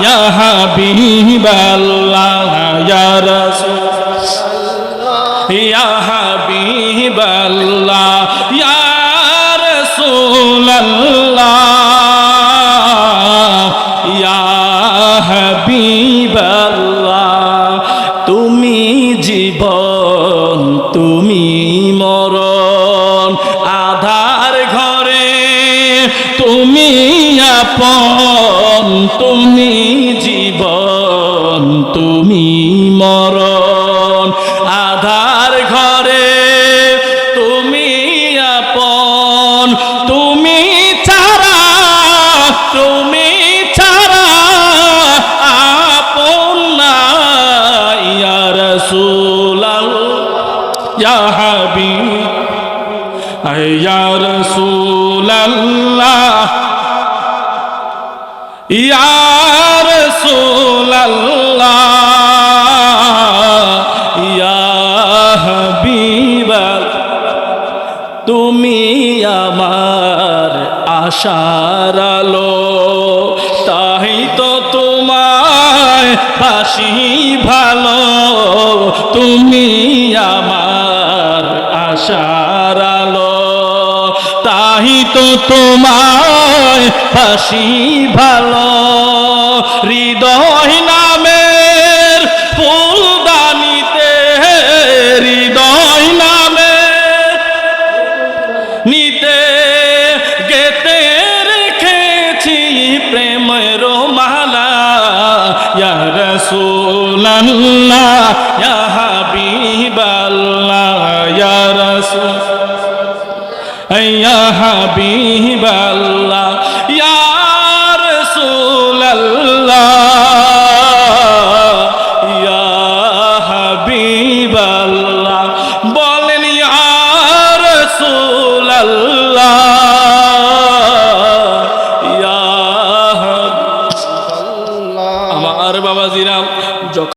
ইয়া হাবিবাল্লাহ ইয়া রাসূলুল্লাহ ইয়া হাবিবাল্লাহ ইয়া রাসূলুল্লাহ ইয়া হাবিবাল্লাহ তুমি জীবন তুমি মরণ আধার ঘরে তুমি আপন তুমি জীবন তুমি মরণ আধার ঘরে তুমি আপন তুমি ছাড়া আপন না ইয়া রাসূলুল্লাহ ইয়া হাবিব ইয়া রাসূলুল্লাহ ইয়া রাসূলুল্লাহ ইয়া হাবিবাল্লাহ তুমি আমার আশার আলো তাই তো তোমায় বাসি ভালো তুমি আমার আশার আলো তাই তো তোমায় বাসি ভালো হৃদয় নামের ফুলদানিতে হৃদয় নামের নিতে গেতে রেখেছি প্রেমের মালা ইয়া রাসূলুল্লাহ ইয়া হাবিবাল্লাহ ইয়া রাসূল ইয়া হাবিবাল্লাহ